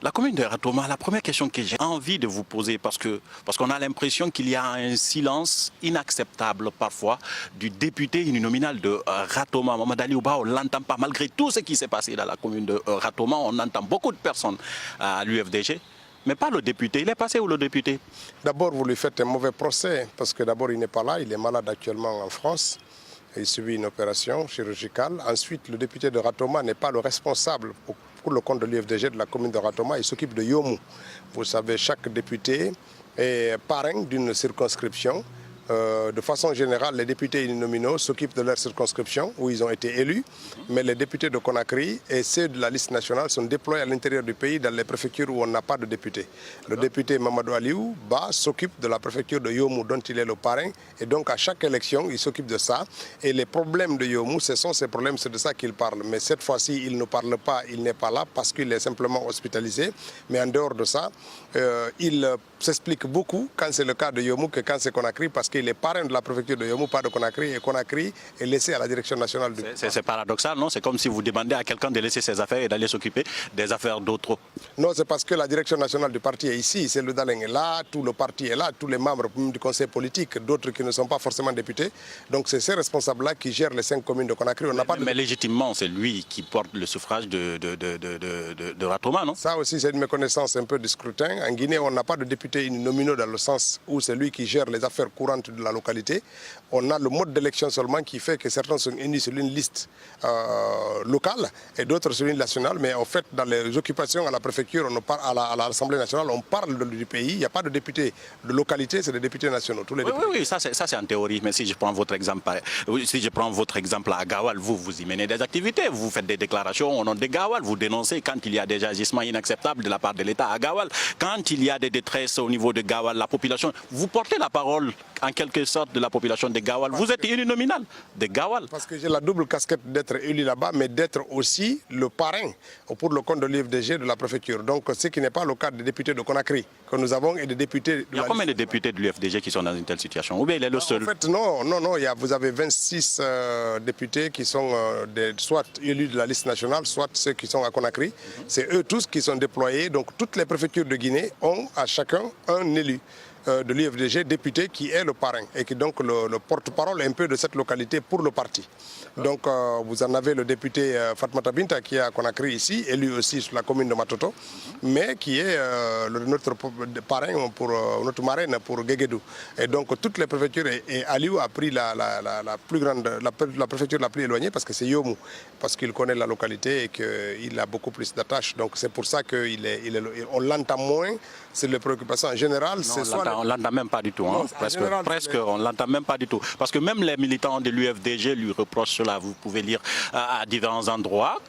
La commune de Ratoma, la première question que j'ai envie de vous poser, parce qu'on a l'impression qu'il y a un silence inacceptable parfois du député uninominal de Ratoma, Mamadou Aliouba, on ne l'entend pas. Malgré tout ce qui s'est passé dans la commune de Ratoma, on entend beaucoup de personnes à l'UFDG. Mais pas le député. Il est passé où le député? D'abord, vous lui faites un mauvais procès, parce que d'abord, il n'est pas là, il est malade actuellement en France. Il subit une opération chirurgicale. Ensuite, le député de Ratoma n'est pas le responsable pour le compte de l'UFDG de la commune de Ratoma. Il s'occupe de Yomou. Vous savez, chaque député est parrain d'une circonscription. De façon générale, les députés uninominaux s'occupent de leur circonscription où ils ont été élus, mais les députés de Conakry et ceux de la liste nationale sont déployés à l'intérieur du pays dans les préfectures où on n'a pas de député. Le député Mamadou Aliouba s'occupe de la préfecture de Yomou dont il est le parrain et donc à chaque élection, il s'occupe de ça. Et les problèmes de Yomou, ce sont ces problèmes, c'est de ça qu'il parle. Mais cette fois-ci, il ne parle pas, il n'est pas là parce qu'il est simplement hospitalisé. Mais en dehors de ça, il s'explique beaucoup quand c'est le cas de Yomou que quand c'est Conakry parce qu'il est parrain de la préfecture de Yomou, pas de Conakry, et Conakry est laissé à la direction nationale du... C'est paradoxal, non? C'est comme si vous demandez à quelqu'un de laisser ses affaires et d'aller s'occuper des affaires d'autres. Non, c'est parce que la direction nationale du parti est ici, c'est le Daleng est là, tout le parti est là, tous les membres du conseil politique, d'autres qui ne sont pas forcément députés. Donc c'est ces responsables-là qui gèrent les 5 communes de Conakry. Mais légitimement, c'est lui qui porte le suffrage de Ratoma, non? Ça aussi, c'est une méconnaissance un peu du scrutin. En Guinée, on n'a pas de députés nominaux dans le sens où c'est lui qui gère les affaires courantes de la localité. On a le mode d'élection seulement qui fait que certains sont unis sur une liste locale et d'autres sur une nationale. Mais en fait, dans les occupations à la préfecture, à l'Assemblée nationale, on parle du pays. Il n'y a pas de députés de localité, c'est des députés nationaux. Tous les députés. Oui, ça c'est en théorie. Mais si je prends votre exemple, à Gawal, vous y menez des activités, vous faites des déclarations au nom de Gawal, vous dénoncez quand il y a des agissements inacceptables de la part de l'État à Gawal, quand il y a des détresses au niveau de Gawal, la population, vous portez la parole en quelque sorte de la population de Gawal. Vous êtes uninominal de Gawal. Parce que j'ai la double casquette d'être élu là-bas, mais d'être aussi le parrain pour le compte de l'UFDG de la préfecture. Donc ce qui n'est pas le cas des députés de Conakry que nous avons et des députés... Il y a combien de députés de l'UFDG qui sont dans une telle situation? Ou bien il est le seul? En fait, non, vous avez 26 députés qui sont soit élus de la liste nationale, soit ceux qui sont à Conakry. C'est eux tous qui sont déployés. Donc toutes les préfectures de Guinée ont à chacun un élu de l'UFDG, député qui est le parrain et qui est donc le porte-parole un peu de cette localité pour le parti. Donc vous en avez le député Fatmata Binta qui est à Conakry ici, élu aussi sur la commune de Matoto, mais qui est notre parrain pour notre marraine pour Guéguédou. Et donc toutes les préfectures, et Aliou a pris la préfecture la plus éloignée parce que c'est Yomou, parce qu'il connaît la localité et qu'il a beaucoup plus d'attaches. Donc c'est pour ça qu'on l'entend moins, c'est les préoccupations en général. On ne l'entend même pas du tout, hein. Presque on ne l'entend même pas du tout. Parce que même les militants de l'UFDG lui reprochent cela, vous pouvez lire à différents endroits.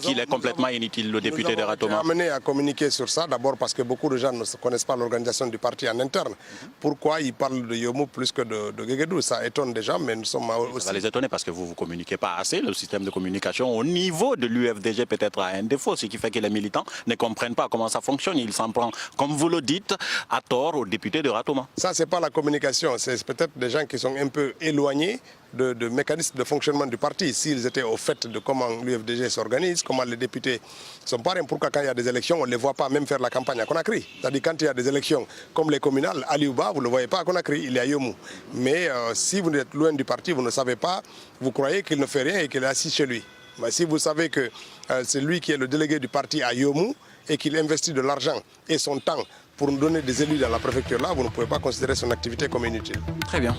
Qu'il est complètement inutile, le député de Ratoma. Nous avons été amenés à communiquer sur ça, d'abord parce que beaucoup de gens ne connaissent pas l'organisation du parti en interne. Pourquoi ils parlent de Yomou plus que de Guéguédou? Ça étonne des gens, mais nous sommes aussi... Ça va les étonner parce que vous ne communiquez pas assez. Le système de communication au niveau de l'UFDG peut-être a un défaut, ce qui fait que les militants ne comprennent pas comment ça fonctionne. Ils s'en prennent, comme vous le dites, à tort aux députés de Ratoma. Ça, ce n'est pas la communication, c'est peut-être des gens qui sont un peu éloignés de mécanismes de fonctionnement du parti. S'ils étaient au fait de comment l'UFDG s'organise, comment les députés sont parrains, pourquoi quand il y a des élections, on ne les voit pas même faire la campagne à Conakry. C'est-à-dire quand il y a des élections comme les communales, Aliouba, vous ne le voyez pas à Conakry, il est à Yomou. Mais si vous êtes loin du parti, vous ne savez pas, vous croyez qu'il ne fait rien et qu'il est assis chez lui. Mais si vous savez que c'est lui qui est le délégué du parti à Yomou et qu'il investit de l'argent et son temps pour nous donner des élus dans la préfecture là, vous ne pouvez pas considérer son activité comme inutile. Très bien.